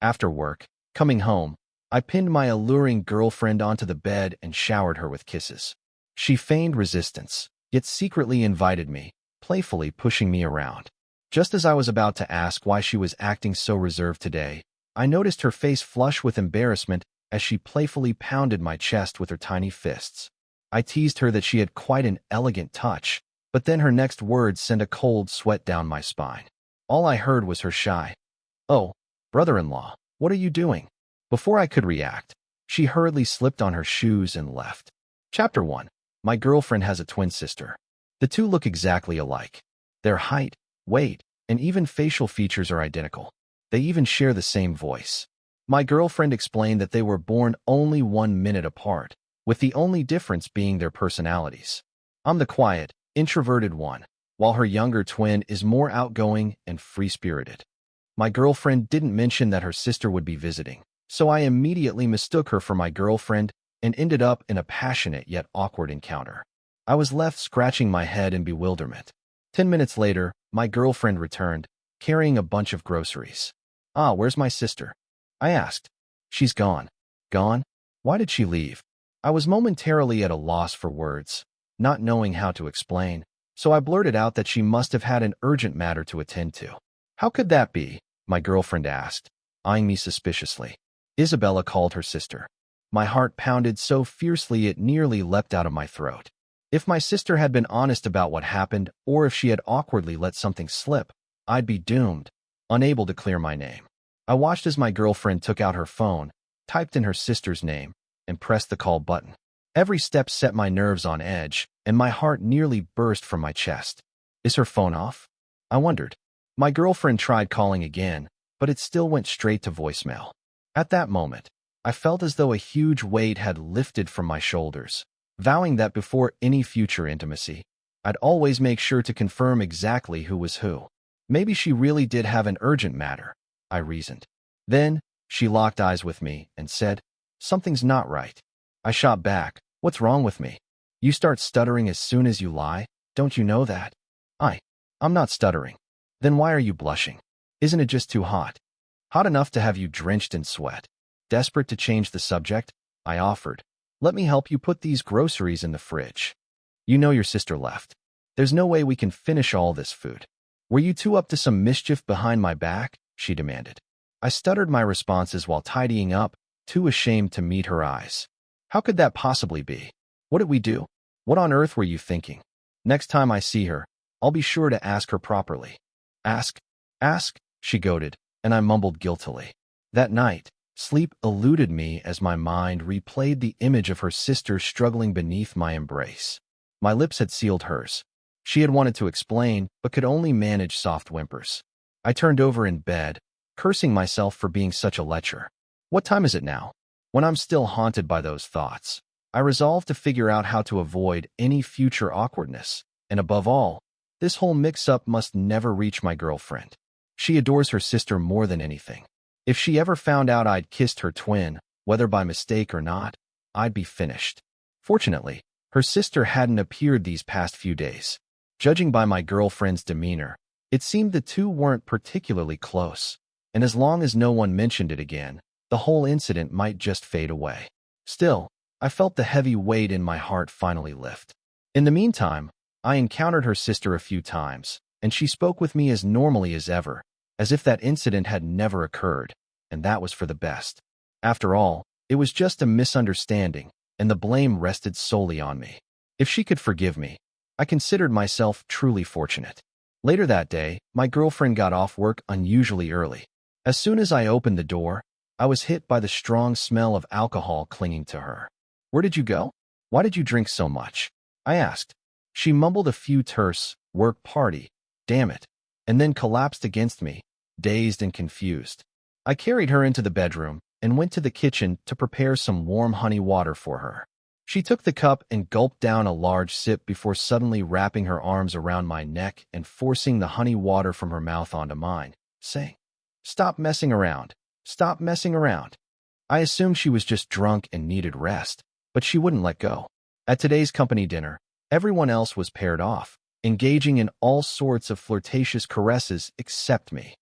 After work, coming home, I pinned my alluring girlfriend onto the bed and showered her with kisses. She feigned resistance, yet secretly invited me, playfully pushing me around. Just as I was about to ask why she was acting so reserved today, I noticed her face flush with embarrassment as she playfully pounded my chest with her tiny fists. I teased her that she had quite an elegant touch, but then her next words sent a cold sweat down my spine. All I heard was her shy, "Oh, brother-in-law, what are you doing?" Before I could react, she hurriedly slipped on her shoes and left. Chapter 1. My girlfriend has a twin sister. The two look exactly alike. Their height, weight, and even facial features are identical. They even share the same voice. My girlfriend explained that they were born only 1 minute apart, with the only difference being their personalities. I'm the quiet, introverted one, while her younger twin is more outgoing and free-spirited. My girlfriend didn't mention that her sister would be visiting, so I immediately mistook her for my girlfriend and ended up in a passionate yet awkward encounter. I was left scratching my head in bewilderment. 10 minutes later, my girlfriend returned, carrying a bunch of groceries. "Ah, where's my sister?" I asked. "She's gone." "Gone? Why did she leave?" I was momentarily at a loss for words, not knowing how to explain, so I blurted out that she must have had an urgent matter to attend to. "How could that be?" my girlfriend asked, eyeing me suspiciously. Isabella called her sister. My heart pounded so fiercely it nearly leapt out of my throat. If my sister had been honest about what happened, or if she had awkwardly let something slip, I'd be doomed, unable to clear my name. I watched as my girlfriend took out her phone, typed in her sister's name, and pressed the call button. Every step set my nerves on edge, and my heart nearly burst from my chest. Is her phone off? I wondered. My girlfriend tried calling again, but it still went straight to voicemail. At that moment, I felt as though a huge weight had lifted from my shoulders, vowing that before any future intimacy, I'd always make sure to confirm exactly who was who. Maybe she really did have an urgent matter, I reasoned. Then, she locked eyes with me and said, "Something's not right." I shot back, "What's wrong with me? You start stuttering as soon as you lie, don't you know that?" I'm not stuttering." "Then why are you blushing? Isn't it just too hot?" "Hot enough to have you drenched in sweat." Desperate to change the subject, I offered, "Let me help you put these groceries in the fridge. You know your sister left. There's no way we can finish all this food." "Were you two up to some mischief behind my back?" she demanded. I stuttered my responses while tidying up, too ashamed to meet her eyes. "How could that possibly be? What did we do? What on earth were you thinking? Next time I see her, I'll be sure to ask her properly." Ask, she goaded, and I mumbled guiltily. That night, sleep eluded me as my mind replayed the image of her sister struggling beneath my embrace. My lips had sealed hers. She had wanted to explain, but could only manage soft whimpers. I turned over in bed, cursing myself for being such a lecher. What time is it now? When I'm still haunted by those thoughts, I resolved to figure out how to avoid any future awkwardness, and above all, this whole mix-up must never reach my girlfriend. She adores her sister more than anything. If she ever found out I'd kissed her twin, whether by mistake or not, I'd be finished. Fortunately, her sister hadn't appeared these past few days. Judging by my girlfriend's demeanor, it seemed the two weren't particularly close, and as long as no one mentioned it again, the whole incident might just fade away. Still, I felt the heavy weight in my heart finally lift. In the meantime, I encountered her sister a few times, and she spoke with me as normally as ever, as if that incident had never occurred, and that was for the best. After all, it was just a misunderstanding, and the blame rested solely on me. If she could forgive me, I considered myself truly fortunate. Later that day, my girlfriend got off work unusually early. As soon as I opened the door, I was hit by the strong smell of alcohol clinging to her. "Where did you go? Why did you drink so much?" I asked. She mumbled a few terse, "Work party, damn it," and then collapsed against me, dazed and confused. I carried her into the bedroom and went to the kitchen to prepare some warm honey water for her. She took the cup and gulped down a large sip before suddenly wrapping her arms around my neck and forcing the honey water from her mouth onto mine, saying, "Stop messing around. Stop messing around." I assumed she was just drunk and needed rest, but she wouldn't let go. At today's company dinner, everyone else was paired off, engaging in all sorts of flirtatious caresses except me.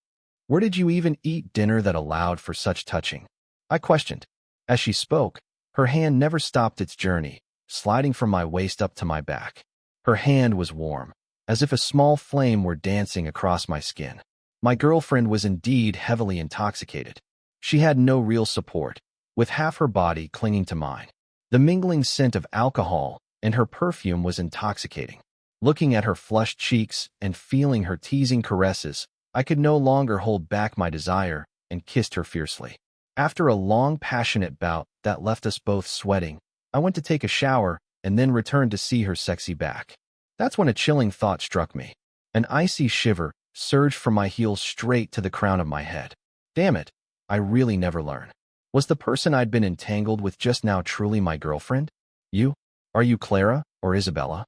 Where did you even eat dinner that allowed for such touching? I questioned. As she spoke, her hand never stopped its journey, sliding from my waist up to my back. Her hand was warm, as if a small flame were dancing across my skin. My girlfriend was indeed heavily intoxicated. She had no real support, with half her body clinging to mine. The mingling scent of alcohol and her perfume was intoxicating. Looking at her flushed cheeks and feeling her teasing caresses, I could no longer hold back my desire and kissed her fiercely. After a long, passionate bout that left us both sweating, I went to take a shower and then returned to see her sexy back. That's when a chilling thought struck me. An icy shiver surged from my heels straight to the crown of my head. Damn it, I really never learn. Was the person I'd been entangled with just now truly my girlfriend? You? Are you Clara or Isabella?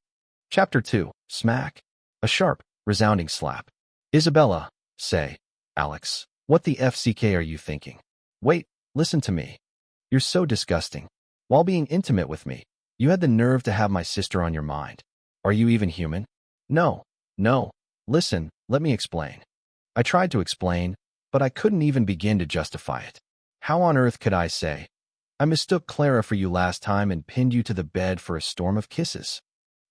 Chapter 2. Smack. A sharp, resounding slap. Isabella, say. Alex, what the FCK are you thinking? Wait, listen to me. You're so disgusting. While being intimate with me, you had the nerve to have my sister on your mind. Are you even human? No. Listen, let me explain. I tried to explain, but I couldn't even begin to justify it. How on earth could I say? I mistook Clara for you last time and pinned you to the bed for a storm of kisses.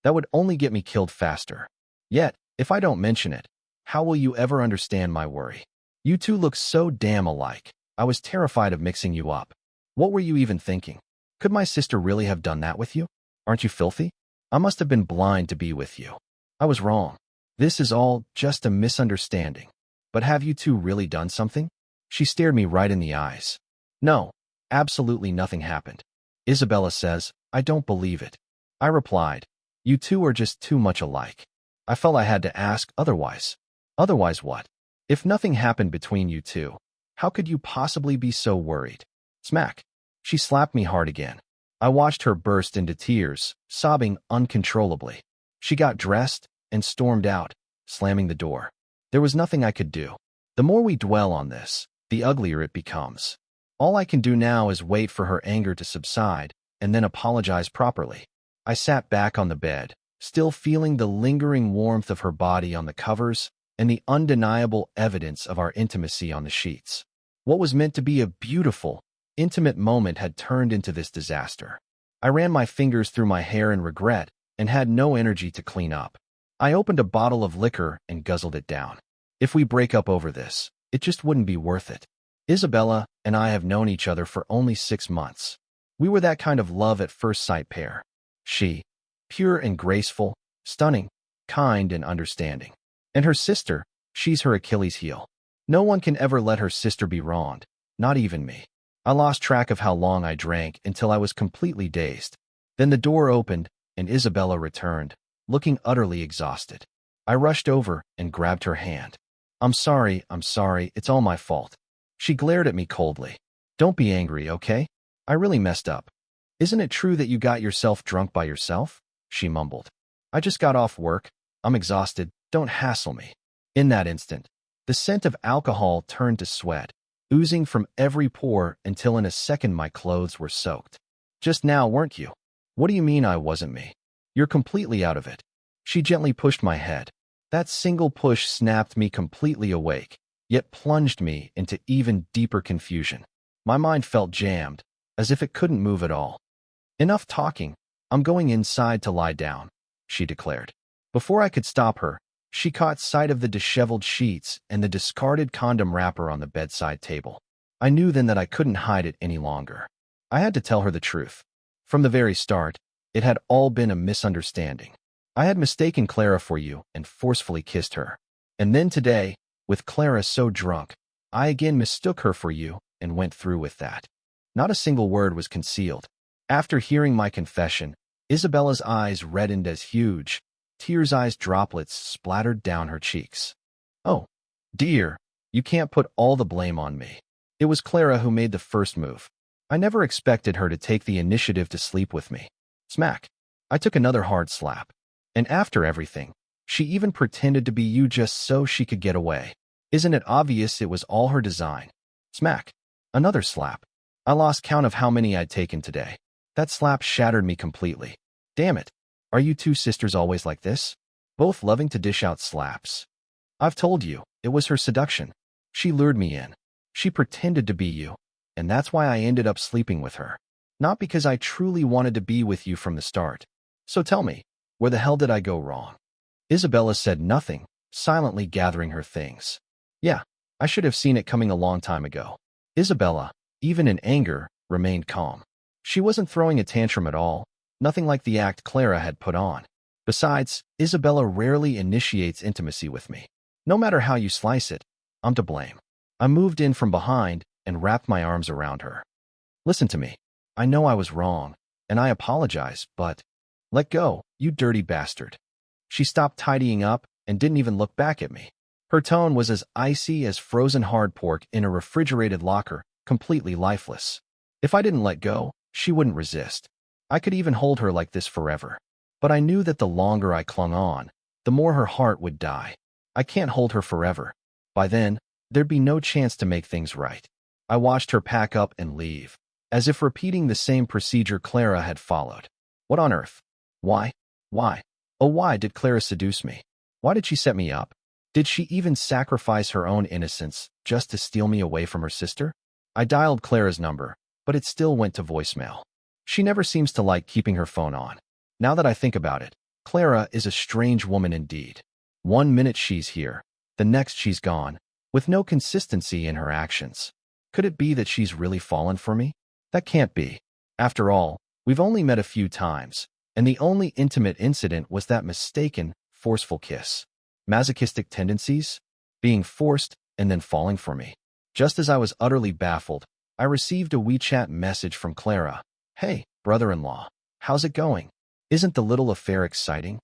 That would only get me killed faster. Yet, if I don't mention it, how will you ever understand my worry? You two look so damn alike. I was terrified of mixing you up. What were you even thinking? Could my sister really have done that with you? Aren't you filthy? I must have been blind to be with you. I was wrong. This is all just a misunderstanding. But have you two really done something? She stared me right in the eyes. No, absolutely nothing happened. Isabella says, I don't believe it. I replied, you two are just too much alike. I felt I had to ask otherwise. Otherwise what? If nothing happened between you two, how could you possibly be so worried? Smack. She slapped me hard again. I watched her burst into tears, sobbing uncontrollably. She got dressed and stormed out, slamming the door. There was nothing I could do. The more we dwell on this, the uglier it becomes. All I can do now is wait for her anger to subside and then apologize properly. I sat back on the bed, still feeling the lingering warmth of her body on the covers and the undeniable evidence of our intimacy on the sheets. What was meant to be a beautiful, intimate moment had turned into this disaster. I ran my fingers through my hair in regret and had no energy to clean up. I opened a bottle of liquor and guzzled it down. If we break up over this, it just wouldn't be worth it. Isabella and I have known each other for only 6 months. We were that kind of love at first sight pair. She, pure and graceful, stunning, kind and understanding. And her sister, she's her Achilles heel. No one can ever let her sister be wronged, not even me. I lost track of how long I drank until I was completely dazed. Then the door opened and Isabella returned, looking utterly exhausted. I rushed over and grabbed her hand. I'm sorry, it's all my fault. She glared at me coldly. Don't be angry, okay? I really messed up. Isn't it true that you got yourself drunk by yourself? She mumbled. I just got off work. I'm exhausted. Don't hassle me. In that instant, the scent of alcohol turned to sweat, oozing from every pore until in a second my clothes were soaked. Just now, weren't you? What do you mean I wasn't me? You're completely out of it. She gently pushed my head. That single push snapped me completely awake, yet plunged me into even deeper confusion. My mind felt jammed, as if it couldn't move at all. Enough talking. I'm going inside to lie down, she declared. Before I could stop her, she caught sight of the disheveled sheets and the discarded condom wrapper on the bedside table. I knew then that I couldn't hide it any longer. I had to tell her the truth. From the very start, it had all been a misunderstanding. I had mistaken Clara for you and forcefully kissed her. And then today, with Clara so drunk, I again mistook her for you and went through with that. Not a single word was concealed. After hearing my confession, Isabella's eyes reddened as huge, tears-sized droplets splattered down her cheeks. Oh, dear, you can't put all the blame on me. It was Clara who made the first move. I never expected her to take the initiative to sleep with me. Smack. I took another hard slap. And after everything, she even pretended to be you just so she could get away. Isn't it obvious it was all her design? Smack. Another slap. I lost count of how many I'd taken today. That slap shattered me completely. Damn it. Are you two sisters always like this? Both loving to dish out slaps. I've told you, it was her seduction. She lured me in. She pretended to be you, and that's why I ended up sleeping with her. Not because I truly wanted to be with you from the start. So tell me, where the hell did I go wrong? Isabella said nothing, silently gathering her things. Yeah, I should have seen it coming a long time ago. Isabella, even in anger, remained calm. She wasn't throwing a tantrum at all, nothing like the act Clara had put on. Besides, Isabella rarely initiates intimacy with me. No matter how you slice it, I'm to blame. I moved in from behind and wrapped my arms around her. Listen to me. I know I was wrong, and I apologize, but let go, you dirty bastard. She stopped tidying up and didn't even look back at me. Her tone was as icy as frozen hard pork in a refrigerated locker, completely lifeless. If I didn't let go, she wouldn't resist. I could even hold her like this forever. But I knew that the longer I clung on, the more her heart would die. I can't hold her forever. By then, there'd be no chance to make things right. I watched her pack up and leave, as if repeating the same procedure Clara had followed. What on earth? Why? Why? Oh, why did Clara seduce me? Why did she set me up? Did she even sacrifice her own innocence just to steal me away from her sister? I dialed Clara's number, but it still went to voicemail. She never seems to like keeping her phone on. Now that I think about it, Clara is a strange woman indeed. One minute she's here, the next she's gone, with no consistency in her actions. Could it be that she's really fallen for me? That can't be. After all, we've only met a few times, and the only intimate incident was that mistaken, forceful kiss. Masochistic tendencies? Being forced and then falling for me. Just as I was utterly baffled, I received a WeChat message from Clara. Hey, brother-in-law, how's it going? Isn't the little affair exciting?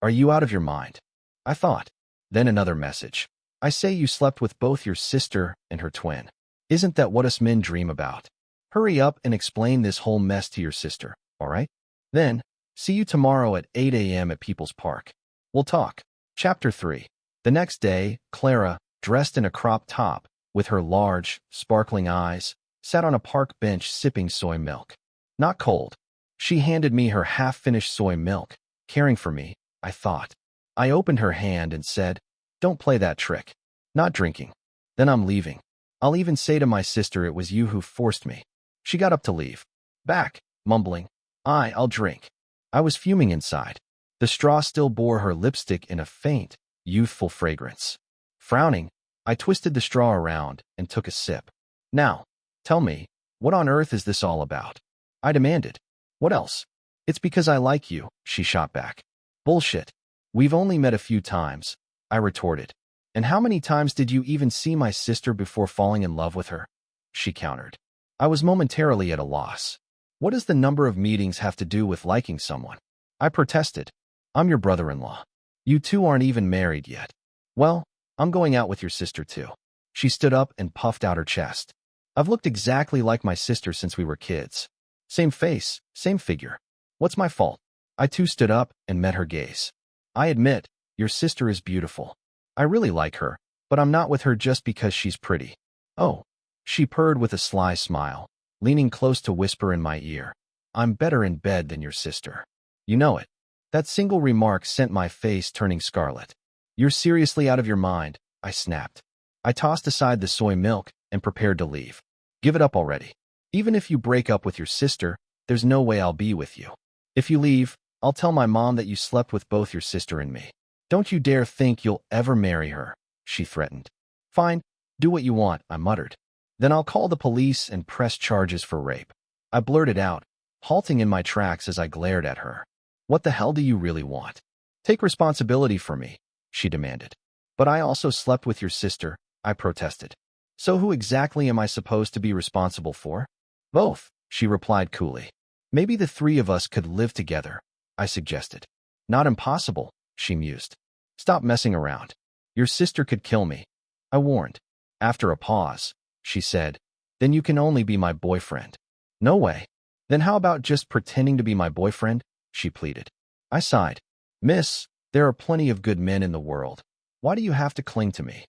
Are you out of your mind? I thought. Then another message. I say you slept with both your sister and her twin. Isn't that what us men dream about? Hurry up and explain this whole mess to your sister, all right? Then, see you tomorrow at 8 a.m. at People's Park. We'll talk. Chapter 3. The next day, Clara, dressed in a crop top, with her large, sparkling eyes, sat on a park bench sipping soy milk. Not cold. She handed me her half-finished soy milk, caring for me, I thought. I opened her hand and said, "Don't play that trick. Not drinking. Then I'm leaving. I'll even say to my sister it was you who forced me." She got up to leave. Back, mumbling, I'll drink." I was fuming inside. The straw still bore her lipstick in a faint, youthful fragrance. Frowning, I twisted the straw around and took a sip. "Now, tell me, what on earth is this all about?" I demanded. "What else?" "It's because I like you," she shot back. "Bullshit. We've only met a few times," I retorted. "And how many times did you even see my sister before falling in love with her?" she countered. I was momentarily at a loss. What does the number of meetings have to do with liking someone? I protested. "I'm your brother-in-law. You two aren't even married yet." "Well, I'm going out with your sister too." She stood up and puffed out her chest. "I've looked exactly like my sister since we were kids. Same face, same figure. What's my fault?" I too stood up and met her gaze. "I admit, your sister is beautiful. I really like her, but I'm not with her just because she's pretty." "Oh," she purred with a sly smile, leaning close to whisper in my ear. "I'm better in bed than your sister. You know it." That single remark sent my face turning scarlet. "You're seriously out of your mind," I snapped. I tossed aside the soy milk and prepared to leave. "Give it up already. Even if you break up with your sister, there's no way I'll be with you. If you leave, I'll tell my mom that you slept with both your sister and me. Don't you dare think you'll ever marry her," she threatened. "Fine, do what you want," I muttered. "Then I'll call the police and press charges for rape." I blurted out, halting in my tracks as I glared at her. "What the hell do you really want?" "Take responsibility for me," she demanded. "But I also slept with your sister," I protested. "So who exactly am I supposed to be responsible for?" "Both," she replied coolly. "Maybe the three of us could live together," I suggested. "Not impossible," she mused. "Stop messing around. Your sister could kill me," I warned. After a pause, she said, "Then you can only be my boyfriend." "No way." "Then how about just pretending to be my boyfriend?" she pleaded. I sighed. "Miss, there are plenty of good men in the world. Why do you have to cling to me?"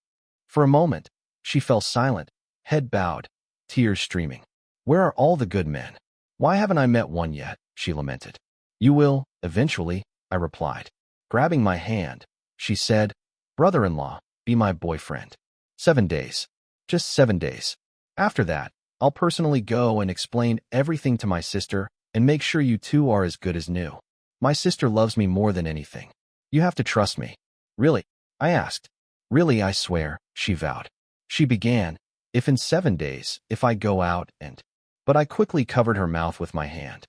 For a moment, she fell silent, head bowed, tears streaming. "Where are all the good men? Why haven't I met one yet?" she lamented. "You will, eventually," I replied. Grabbing my hand, she said, "Brother-in-law, be my boyfriend." 7 days. Just 7 days. After that, I'll personally go and explain everything to my sister and make sure you two are as good as new. My sister loves me more than anything. You have to trust me. Really? I asked. Really, I swear, she vowed. She began, if in 7 days, if I go out and... But I quickly covered her mouth with my hand.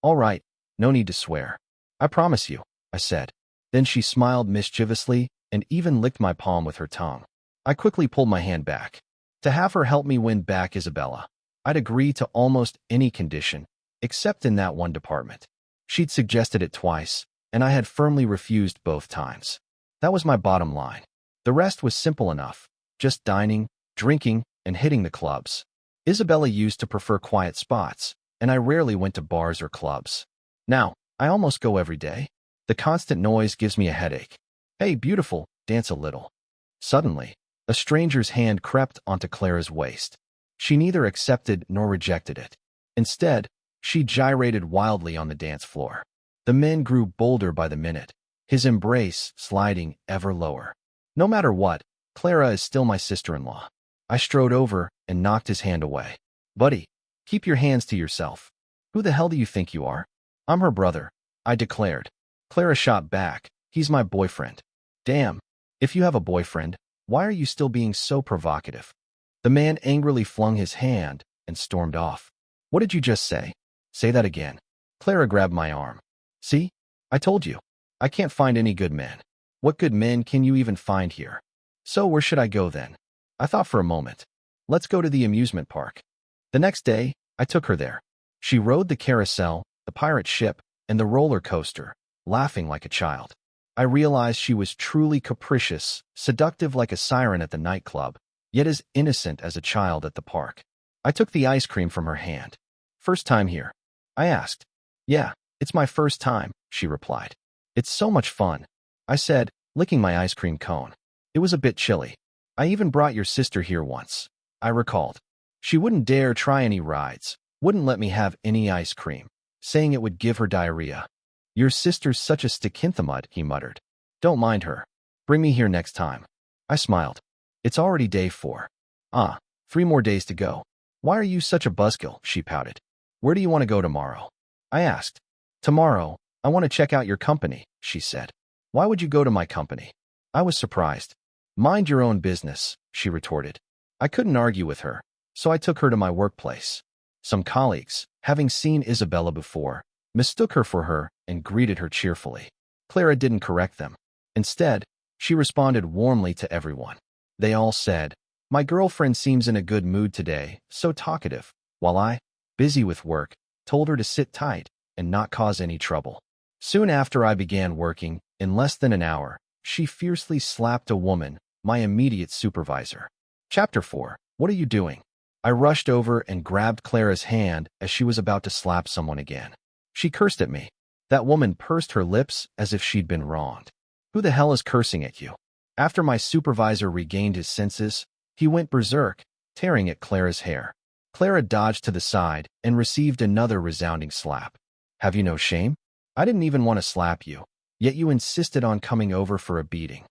All right, no need to swear. I promise you, I said. Then she smiled mischievously and even licked my palm with her tongue. I quickly pulled my hand back. To have her help me win back Isabella, I'd agree to almost any condition, except in that one department. She'd suggested it twice, and I had firmly refused both times. That was my bottom line. The rest was simple enough, just dining, drinking, and hitting the clubs. Isabella used to prefer quiet spots, and I rarely went to bars or clubs. Now, I almost go every day. The constant noise gives me a headache. Hey, beautiful, dance a little. Suddenly, a stranger's hand crept onto Clara's waist. She neither accepted nor rejected it. Instead, she gyrated wildly on the dance floor. The men grew bolder by the minute, his embrace sliding ever lower. No matter what, Clara is still my sister-in-law. I strode over and knocked his hand away. Buddy, keep your hands to yourself. Who the hell do you think you are? I'm her brother, I declared. Clara shot back. He's my boyfriend. Damn, if you have a boyfriend, why are you still being so provocative? The man angrily flung his hand and stormed off. What did you just say? Say that again. Clara grabbed my arm. See? I told you. I can't find any good men. What good men can you even find here? So where should I go then? I thought for a moment. Let's go to the amusement park. The next day, I took her there. She rode the carousel, the pirate ship, and the roller coaster, laughing like a child. I realized she was truly capricious, seductive like a siren at the nightclub, yet as innocent as a child at the park. I took the ice cream from her hand. First time here? I asked. Yeah, it's my first time, she replied. It's so much fun, I said, licking my ice cream cone. It was a bit chilly. I even brought your sister here once, I recalled. She wouldn't dare try any rides, wouldn't let me have any ice cream, saying it would give her diarrhea. Your sister's such a stickinthamud, he muttered. Don't mind her. Bring me here next time. I smiled. It's already day 4. 3 more days to go. Why are you such a buzzkill? She pouted. Where do you want to go tomorrow? I asked. Tomorrow, I want to check out your company, she said. Why would you go to my company? I was surprised. Mind your own business, she retorted. I couldn't argue with her, so I took her to my workplace. Some colleagues, having seen Isabella before, mistook her for her and greeted her cheerfully. Clara didn't correct them. Instead, she responded warmly to everyone. They all said, my girlfriend seems in a good mood today, so talkative, while I, busy with work, told her to sit tight and not cause any trouble. Soon after I began working, in less than an hour, she fiercely slapped a woman, my immediate supervisor. Chapter 4. What are you doing? I rushed over and grabbed Clara's hand as she was about to slap someone again. She cursed at me. That woman pursed her lips as if she'd been wronged. Who the hell is cursing at you? After my supervisor regained his senses, he went berserk, tearing at Clara's hair. Clara dodged to the side and received another resounding slap. Have you no shame? I didn't even want to slap you, yet you insisted on coming over for a beating.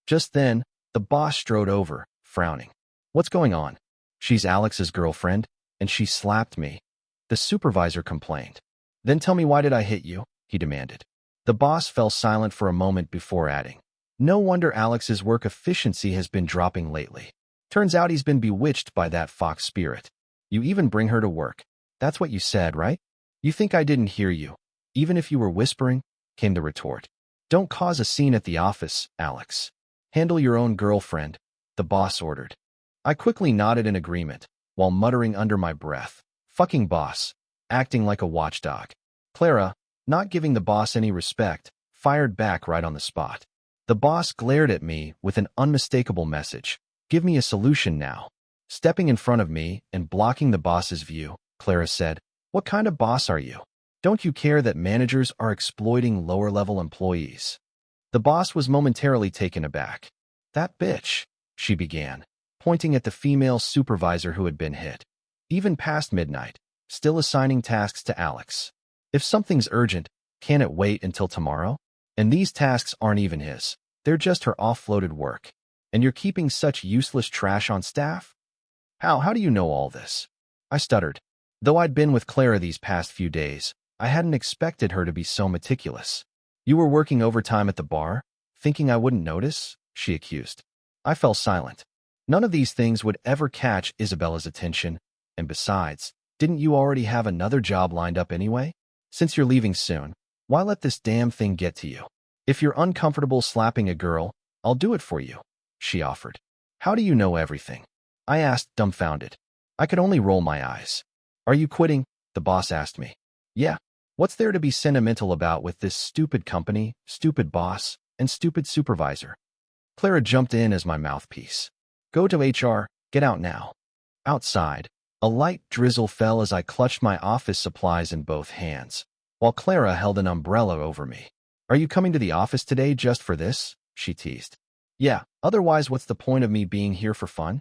Just then, the boss strode over, frowning. What's going on? She's Alex's girlfriend, and she slapped me. The supervisor complained. Then tell me, why did I hit you? He demanded. The boss fell silent for a moment before adding. No wonder Alex's work efficiency has been dropping lately. Turns out he's been bewitched by that fox spirit. You even bring her to work. That's what you said, right? You think I didn't hear you, even if you were whispering? Came the retort. Don't cause a scene at the office, Alex. Handle your own girlfriend, the boss ordered. I quickly nodded in agreement, while muttering under my breath, fucking boss, acting like a watchdog. Clara, not giving the boss any respect, fired back right on the spot. The boss glared at me with an unmistakable message. Give me a solution now. Stepping in front of me and blocking the boss's view, Clara said, what kind of boss are you? Don't you care that managers are exploiting lower-level employees? The boss was momentarily taken aback. That bitch, she began, pointing at the female supervisor who had been hit. Even past midnight, still assigning tasks to Alex. If something's urgent, can it wait until tomorrow? And these tasks aren't even his. They're just her offloaded work. And you're keeping such useless trash on staff? How do you know all this? I stuttered. Though I'd been with Clara these past few days, I hadn't expected her to be so meticulous. You were working overtime at the bar, thinking I wouldn't notice? She accused. I fell silent. None of these things would ever catch Isabella's attention, and besides, didn't you already have another job lined up anyway? Since you're leaving soon, why let this damn thing get to you? If you're uncomfortable slapping a girl, I'll do it for you, she offered. How do you know everything? I asked, dumbfounded. I could only roll my eyes. Are you quitting? The boss asked me. Yeah. What's there to be sentimental about with this stupid company, stupid boss, and stupid supervisor? Clara jumped in as my mouthpiece. Go to HR, get out now. Outside, a light drizzle fell as I clutched my office supplies in both hands, while Clara held an umbrella over me. Are you coming to the office today just for this? She teased. Yeah, otherwise what's the point of me being here for fun?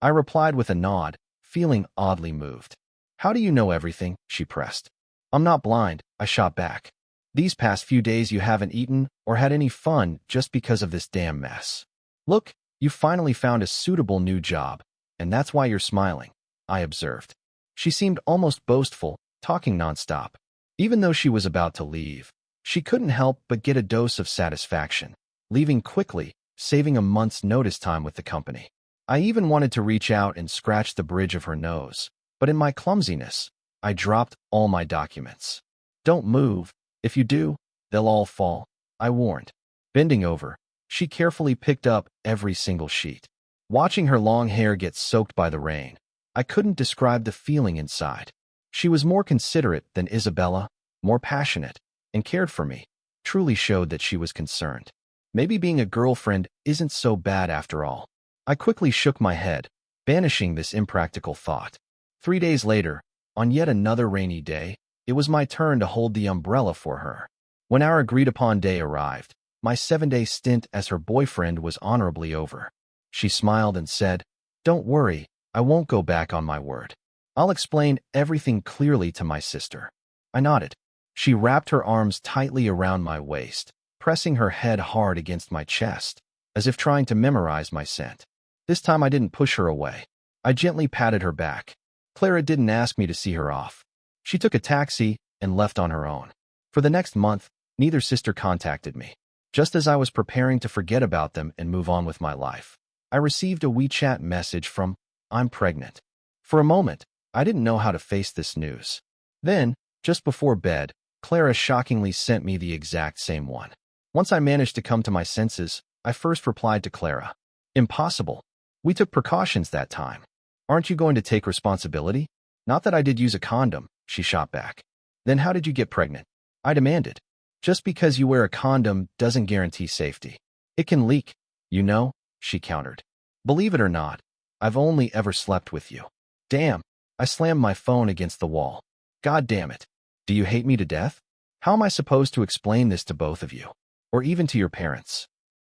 I replied with a nod, feeling oddly moved. How do you know everything? She pressed. I'm not blind, I shot back. These past few days you haven't eaten or had any fun just because of this damn mess. Look, you finally found a suitable new job, and that's why you're smiling, I observed. She seemed almost boastful, talking nonstop. Even though she was about to leave, she couldn't help but get a dose of satisfaction, leaving quickly, saving a month's notice time with the company. I even wanted to reach out and scratch the bridge of her nose, but in my clumsiness, I dropped all my documents. Don't move. If you do, they'll all fall, I warned. Bending over, she carefully picked up every single sheet. Watching her long hair get soaked by the rain, I couldn't describe the feeling inside. She was more considerate than Isabella, more passionate, and cared for me. Truly showed that she was concerned. Maybe being a girlfriend isn't so bad after all. I quickly shook my head, banishing this impractical thought. 3 days later, on yet another rainy day, it was my turn to hold the umbrella for her. When our agreed-upon day arrived, my 7-day stint as her boyfriend was honorably over. She smiled and said, Don't worry, I won't go back on my word. I'll explain everything clearly to my sister. I nodded. She wrapped her arms tightly around my waist, pressing her head hard against my chest, as if trying to memorize my scent. This time I didn't push her away. I gently patted her back. Clara didn't ask me to see her off. She took a taxi and left on her own. For the next month, neither sister contacted me. Just as I was preparing to forget about them and move on with my life, I received a WeChat message from, I'm pregnant. For a moment, I didn't know how to face this news. Then, just before bed, Clara shockingly sent me the exact same one. Once I managed to come to my senses, I first replied to Clara. Impossible. We took precautions that time. Aren't you going to take responsibility? Not that I did use a condom, she shot back. Then how did you get pregnant? I demanded. Just because you wear a condom doesn't guarantee safety. It can leak, you know, she countered. Believe it or not, I've only ever slept with you. Damn, I slammed my phone against the wall. God damn it. Do you hate me to death? How am I supposed to explain this to both of you? Or even to your parents?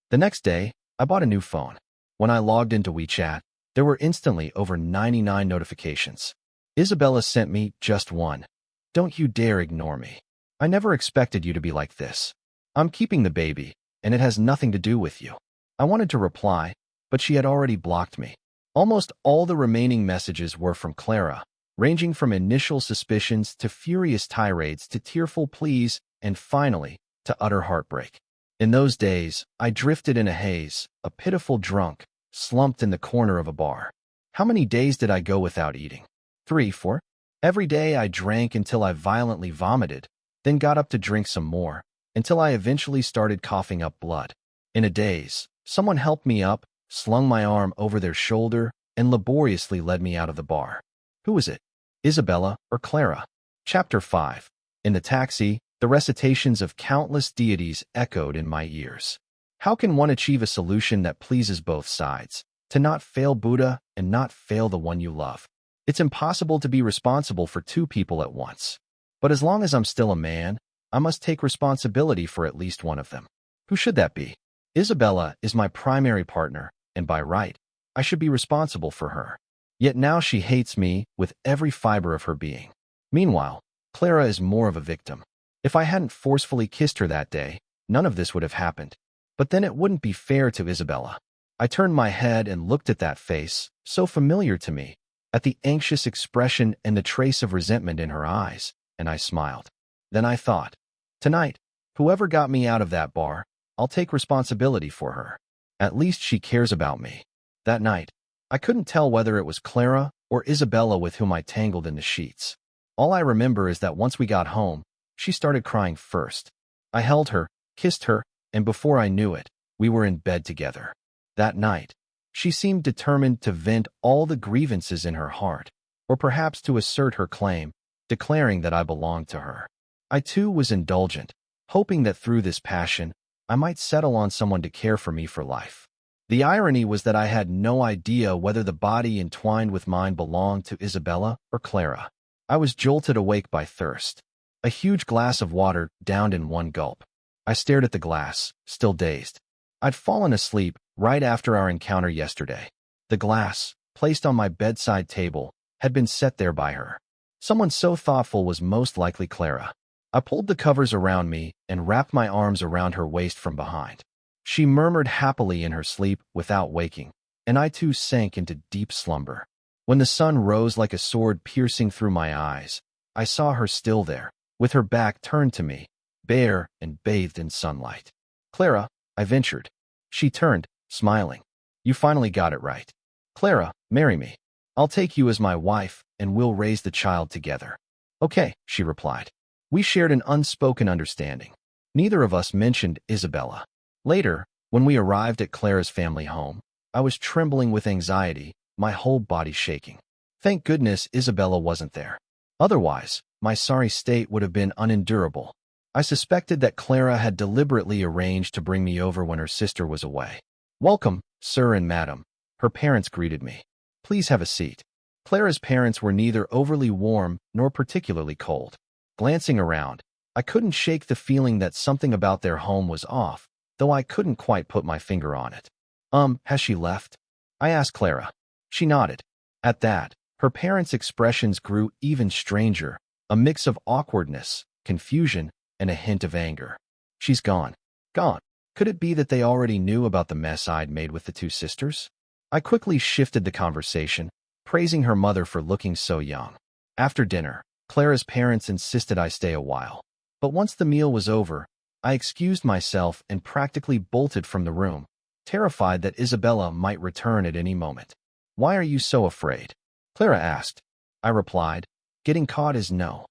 The next day, I bought a new phone. When I logged into WeChat, there were instantly over 99 notifications. Isabella sent me just one. Don't you dare ignore me. I never expected you to be like this. I'm keeping the baby, and it has nothing to do with you. I wanted to reply, but she had already blocked me. Almost all the remaining messages were from Clara, ranging from initial suspicions to furious tirades to tearful pleas and finally, to utter heartbreak. In those days, I drifted in a haze, a pitiful drunk, slumped in the corner of a bar. How many days did I go without eating? 3, 4? Every day I drank until I violently vomited, then got up to drink some more, until I eventually started coughing up blood. In a daze, someone helped me up, slung my arm over their shoulder, and laboriously led me out of the bar. Who was it? Isabella or Clara? Chapter 5. In the taxi, the recitations of countless deities echoed in my ears. How can one achieve a solution that pleases both sides? To not fail Buddha and not fail the one you love. It's impossible to be responsible for two people at once. But as long as I'm still a man, I must take responsibility for at least one of them. Who should that be? Isabella is my primary partner, and by right, I should be responsible for her. Yet now she hates me with every fiber of her being. Meanwhile, Clara is more of a victim. If I hadn't forcefully kissed her that day, none of this would have happened. But then it wouldn't be fair to Isabella. I turned my head and looked at that face, so familiar to me, at the anxious expression and the trace of resentment in her eyes, and I smiled. Then I thought, tonight, whoever got me out of that bar, I'll take responsibility for her. At least she cares about me. That night, I couldn't tell whether it was Clara or Isabella with whom I tangled in the sheets. All I remember is that once we got home, she started crying first. I held her, kissed her, and before I knew it, we were in bed together. That night, she seemed determined to vent all the grievances in her heart, or perhaps to assert her claim, declaring that I belonged to her. I too was indulgent, hoping that through this passion, I might settle on someone to care for me for life. The irony was that I had no idea whether the body entwined with mine belonged to Isabella or Clara. I was jolted awake by thirst. A huge glass of water downed in one gulp. I stared at the glass, still dazed. I'd fallen asleep right after our encounter yesterday. The glass, placed on my bedside table, had been set there by her. Someone so thoughtful was most likely Clara. I pulled the covers around me and wrapped my arms around her waist from behind. She murmured happily in her sleep without waking, and I too sank into deep slumber. When the sun rose like a sword piercing through my eyes, I saw her still there, with her back turned to me, bare and bathed in sunlight. Clara, I ventured. She turned, smiling. You finally got it right. Clara, marry me. I'll take you as my wife, and we'll raise the child together. Okay, she replied. We shared an unspoken understanding. Neither of us mentioned Isabella. Later, when we arrived at Clara's family home, I was trembling with anxiety, my whole body shaking. Thank goodness Isabella wasn't there. Otherwise, my sorry state would have been unendurable. I suspected that Clara had deliberately arranged to bring me over when her sister was away. Welcome, sir and madam, her parents greeted me. Please have a seat. Clara's parents were neither overly warm nor particularly cold. Glancing around, I couldn't shake the feeling that something about their home was off, though I couldn't quite put my finger on it. Has she left? I asked Clara. She nodded. At that, her parents' expressions grew even stranger, a mix of awkwardness, confusion, and a hint of anger. She's gone. Gone. Could it be that they already knew about the mess I'd made with the two sisters? I quickly shifted the conversation, praising her mother for looking so young. After dinner, Clara's parents insisted I stay a while. But once the meal was over, I excused myself and practically bolted from the room, terrified that Isabella might return at any moment. Why are you so afraid? Clara asked. I replied, getting caught is no.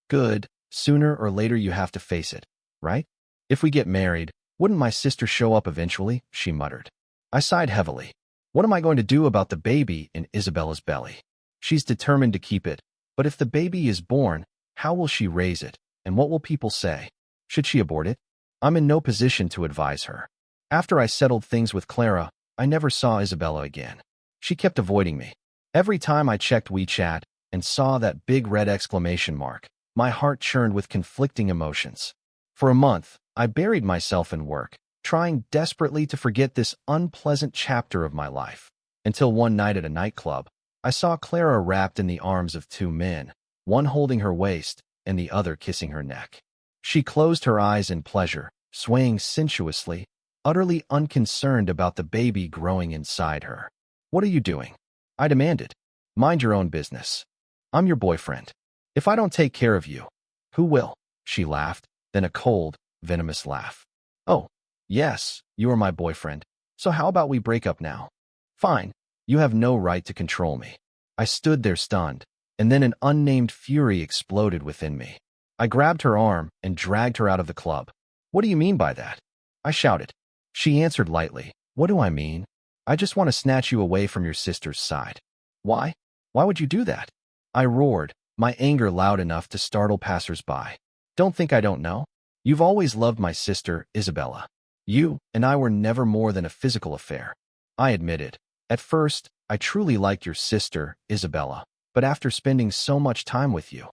Good, sooner or later you have to face it, right? If we get married, wouldn't my sister show up eventually? She muttered. I sighed heavily. What am I going to do about the baby in Isabella's belly? She's determined to keep it, but if the baby is born, how will she raise it, and what will people say? Should she abort it? I'm in no position to advise her. After I settled things with Clara, I never saw Isabella again. She kept avoiding me. Every time I checked WeChat and saw that big red exclamation mark, my heart churned with conflicting emotions. For a month, I buried myself in work, trying desperately to forget this unpleasant chapter of my life, until one night at a nightclub, I saw Clara wrapped in the arms of two men, one holding her waist and the other kissing her neck. She closed her eyes in pleasure, swaying sensuously, utterly unconcerned about the baby growing inside her. What are you doing? I demanded. Mind your own business. I'm your boyfriend. If I don't take care of you, who will? She laughed, then a cold, venomous laugh. Oh, yes, you are my boyfriend. So how about we break up now? Fine. You have no right to control me. I stood there stunned, and then an unnamed fury exploded within me. I grabbed her arm and dragged her out of the club. What do you mean by that? I shouted. She answered lightly. What do I mean? I just want to snatch you away from your sister's side. Why? Why would you do that? I roared, my anger loud enough to startle passers-by. Don't think I don't know. You've always loved my sister, Isabella. You and I were never more than a physical affair. I admitted. At first, I truly liked your sister, Isabella, but after spending so much time with you.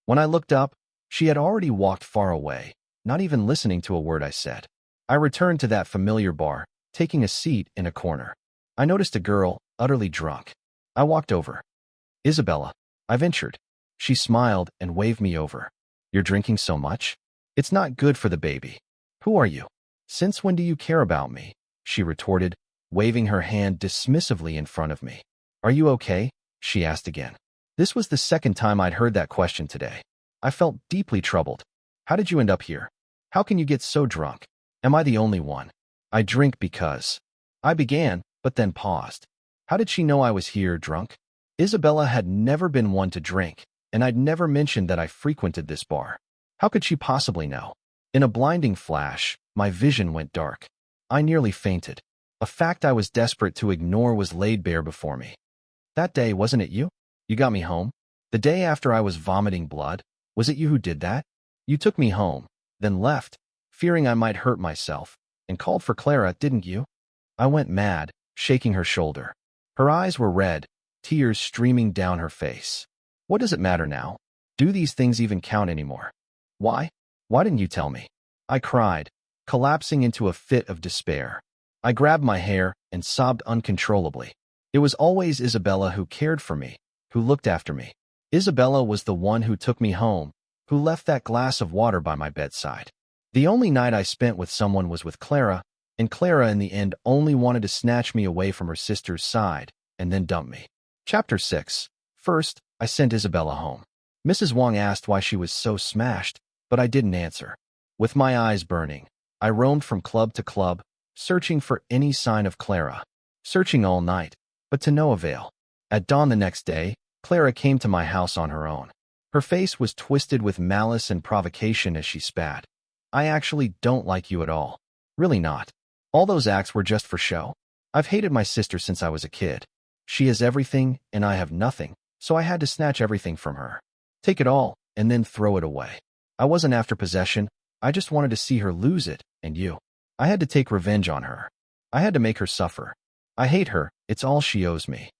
When I looked up, she had already walked far away, not even listening to a word I said. I returned to that familiar bar, taking a seat in a corner. I noticed a girl, utterly drunk. I walked over. Isabella, I ventured. She smiled and waved me over. You're drinking so much? It's not good for the baby. Who are you? Since when do you care about me? She retorted, waving her hand dismissively in front of me. Are you okay? she asked again. This was the second time I'd heard that question today. I felt deeply troubled. How did you end up here? How can you get so drunk? Am I the only one? I drink because. I began, but then paused. How did she know I was here drunk? Isabella had never been one to drink, and I'd never mentioned that I frequented this bar. How could she possibly know? In a blinding flash, my vision went dark. I nearly fainted. A fact I was desperate to ignore was laid bare before me. That day, wasn't it you? You got me home. The day after I was vomiting blood, was it you who did that? You took me home, then left, fearing I might hurt myself, and called for Clara, didn't you? I went mad, shaking her shoulder. Her eyes were red, tears streaming down her face. What does it matter now? Do these things even count anymore? Why? Why didn't you tell me? I cried, collapsing into a fit of despair. I grabbed my hair and sobbed uncontrollably. It was always Isabella who cared for me, who looked after me. Isabella was the one who took me home, who left that glass of water by my bedside. The only night I spent with someone was with Clara, and Clara in the end only wanted to snatch me away from her sister's side and then dump me. Chapter 6. First, I sent Isabella home. Mrs. Wang asked why she was so smashed, but I didn't answer. With my eyes burning, I roamed from club to club, searching for any sign of Clara. Searching all night, but to no avail. At dawn the next day, Clara came to my house on her own. Her face was twisted with malice and provocation as she spat. I actually don't like you at all. Really not. All those acts were just for show. I've hated my sister since I was a kid. She has everything, and I have nothing, so I had to snatch everything from her. Take it all, and then throw it away. I wasn't after possession. I just wanted to see her lose it, and you. I had to take revenge on her. I had to make her suffer. I hate her. It's all she owes me.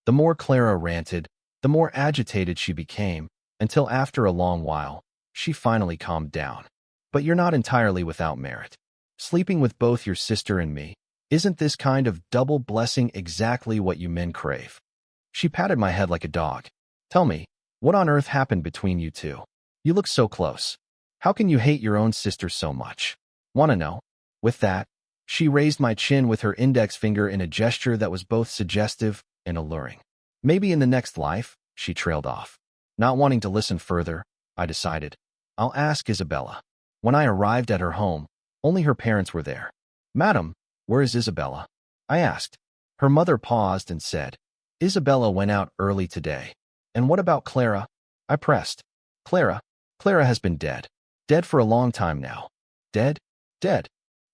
The more Clara ranted, the more agitated she became, until after a long while, she finally calmed down. But you're not entirely without merit. Sleeping with both your sister and me, isn't this kind of double blessing exactly what you men crave? She patted my head like a dog. Tell me, what on earth happened between you two? You look so close. How can you hate your own sister so much? Want to know? With that, she raised my chin with her index finger in a gesture that was both suggestive and alluring. Maybe in the next life, she trailed off. Not wanting to listen further, I decided, I'll ask Isabella. When I arrived at her home, only her parents were there. Madam, where is Isabella? I asked. Her mother paused and said, Isabella went out early today. And what about Clara? I pressed. Clara has been dead. Dead for a long time now. Dead? Dead.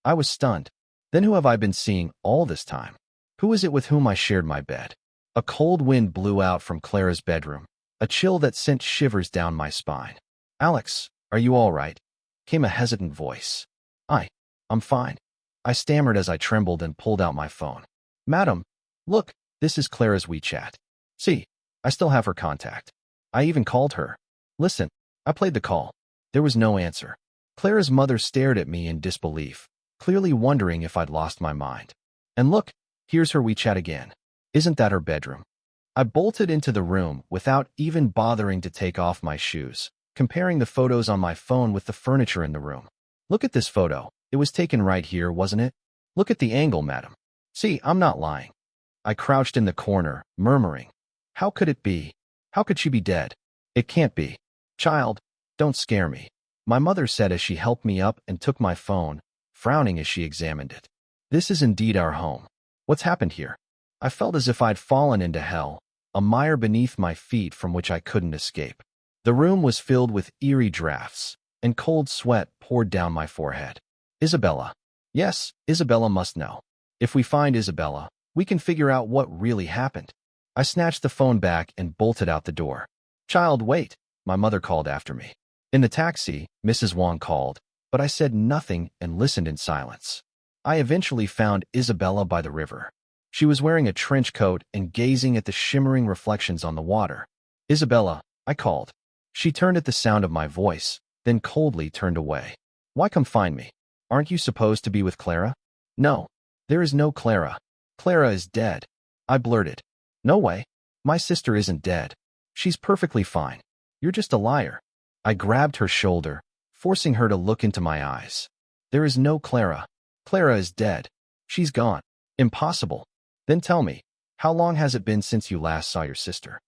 I was stunned. Then who have I been seeing all this time? Who is it with whom I shared my bed? A cold wind blew out from Clara's bedroom, a chill that sent shivers down my spine. Alex, are you all right? Came a hesitant voice. I'm fine. I stammered as I trembled and pulled out my phone. Madam, look, this is Clara's WeChat. See, I still have her contact. I even called her. Listen, I played the call. There was no answer. Clara's mother stared at me in disbelief, clearly wondering if I'd lost my mind. And look, here's her WeChat again. Isn't that her bedroom? I bolted into the room without even bothering to take off my shoes, comparing the photos on my phone with the furniture in the room. Look at this photo. It was taken right here, wasn't it? Look at the angle, madam. See, I'm not lying. I crouched in the corner, murmuring. How could it be? How could she be dead? It can't be. Child, don't scare me, my mother said as she helped me up and took my phone, frowning as she examined it. This is indeed our home. What's happened here? I felt as if I'd fallen into hell, a mire beneath my feet from which I couldn't escape. The room was filled with eerie drafts, and cold sweat poured down my forehead. Isabella. Yes, Isabella must know. If we find Isabella, we can figure out what really happened. I snatched the phone back and bolted out the door. Child, wait, my mother called after me. In the taxi, Mrs. Wang called, but I said nothing and listened in silence. I eventually found Isabella by the river. She was wearing a trench coat and gazing at the shimmering reflections on the water. Isabella, I called. She turned at the sound of my voice, then coldly turned away. Why come find me? Aren't you supposed to be with Clara? No, there is no Clara. Clara is dead. I blurted. No way. My sister isn't dead. She's perfectly fine. You're just a liar. I grabbed her shoulder, forcing her to look into my eyes. There is no Clara. Clara is dead. She's gone. Impossible. Then tell me, How long has it been since you last saw your sister?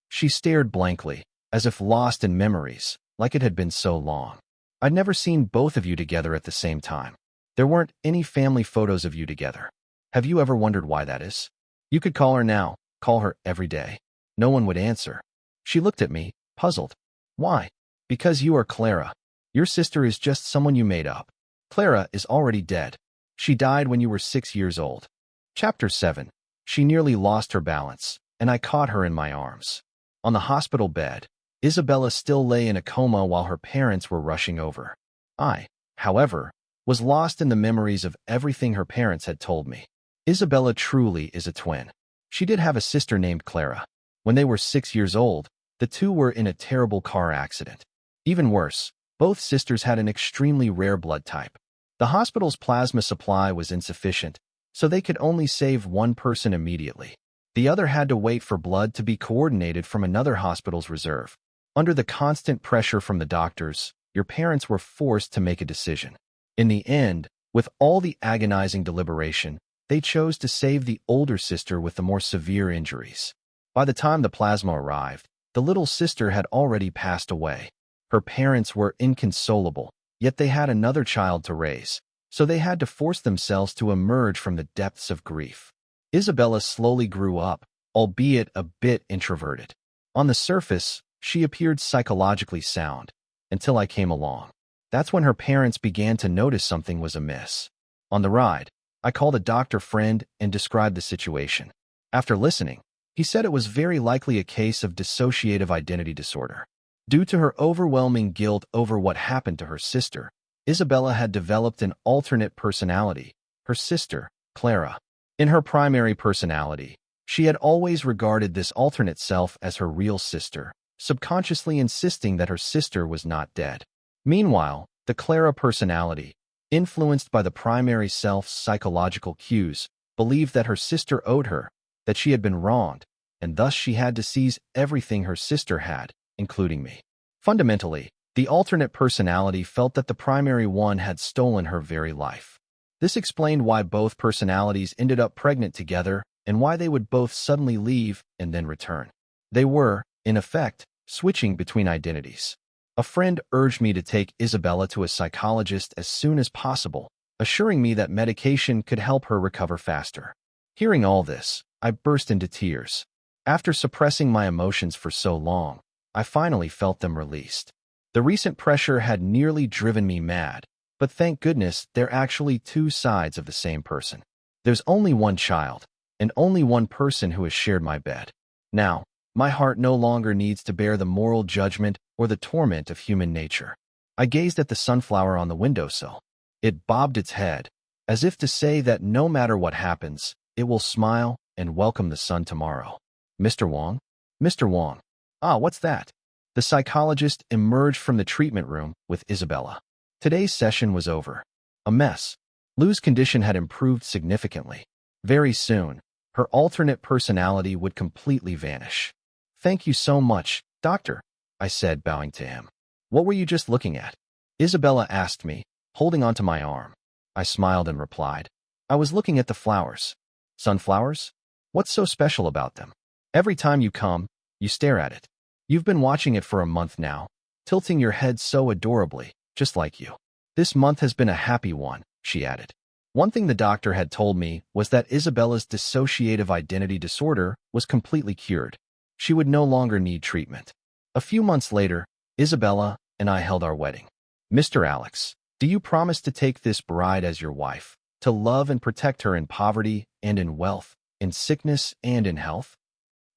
She stared blankly, as if lost in memories, like it had been so long. I'd never seen both of you together at the same time. There weren't any family photos of you together. Have you ever wondered why that is? You could call her now, call her every day. No one would answer. She looked at me, puzzled. Why? Because you are Clara. Your sister is just someone you made up. Clara is already dead. She died when you were 6 years old. Chapter 7. She nearly lost her balance, and I caught her in my arms. On the hospital bed, Isabella still lay in a coma while her parents were rushing over. I, however, was lost in the memories of everything her parents had told me. Isabella truly is a twin. She did have a sister named Clara. When they were 6 years old, the two were in a terrible car accident. Even worse, both sisters had an extremely rare blood type. The hospital's plasma supply was insufficient, so they could only save one person immediately. The other had to wait for blood to be coordinated from another hospital's reserve. Under the constant pressure from the doctors, your parents were forced to make a decision. In the end, with all the agonizing deliberation, they chose to save the older sister with the more severe injuries. By the time the plasma arrived, the little sister had already passed away. Her parents were inconsolable, yet they had another child to raise, so they had to force themselves to emerge from the depths of grief. Isabella slowly grew up, albeit a bit introverted. On the surface, she appeared psychologically sound, until I came along. That's when her parents began to notice something was amiss. On the ride, I called a doctor friend and described the situation. After listening, he said it was very likely a case of dissociative identity disorder. Due to her overwhelming guilt over what happened to her sister, Isabella had developed an alternate personality, her sister, Clara. In her primary personality, she had always regarded this alternate self as her real sister, subconsciously insisting that her sister was not dead. Meanwhile, the Clara personality, influenced by the primary self's psychological cues, believed that her sister owed her, that she had been wronged, and thus she had to seize everything her sister had, including me. Fundamentally, the alternate personality felt that the primary one had stolen her very life. This explained why both personalities ended up pregnant together and why they would both suddenly leave and then return. They were, in effect, switching between identities. A friend urged me to take Isabella to a psychologist as soon as possible, assuring me that medication could help her recover faster. Hearing all this, I burst into tears. After suppressing my emotions for so long, I finally felt them released. The recent pressure had nearly driven me mad, but thank goodness they're actually two sides of the same person. There's only one child, and only one person who has shared my bed. Now, my heart no longer needs to bear the moral judgment or the torment of human nature. I gazed at the sunflower on the windowsill. It bobbed its head, as if to say that no matter what happens, it will smile and welcome the sun tomorrow. Mr. Wong? Mr. Wong. Ah, what's that? The psychologist emerged from the treatment room with Isabella. Today's session was over. A mess. Lou's condition had improved significantly. Very soon, her alternate personality would completely vanish. Thank you so much, doctor, I said, bowing to him. What were you just looking at? Isabella asked me, holding onto my arm. I smiled and replied, I was looking at the flowers. Sunflowers? What's so special about them? Every time you come, you stare at it. You've been watching it for a month now, tilting your head so adorably, just like you. This month has been a happy one, she added. One thing the doctor had told me was that Isabella's dissociative identity disorder was completely cured. She would no longer need treatment. A few months later, Isabella and I held our wedding. Mr. Alex, do you promise to take this bride as your wife, to love and protect her in poverty and in wealth, in sickness and in health?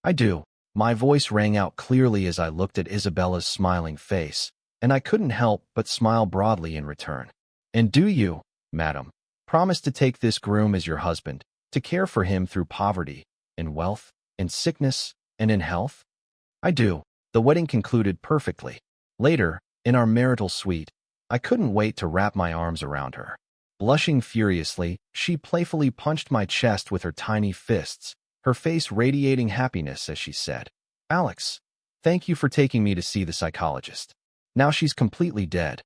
I do. My voice rang out clearly as I looked at Isabella's smiling face, and I couldn't help but smile broadly in return. And do you, madam, promise to take this groom as your husband, to care for him through poverty, in wealth, in sickness, and in health? I do. The wedding concluded perfectly. Later, in our marital suite, I couldn't wait to wrap my arms around her. Blushing furiously, she playfully punched my chest with her tiny fists, her face radiating happiness as she said, Alex, thank you for taking me to see the psychologist. Now she's completely dead.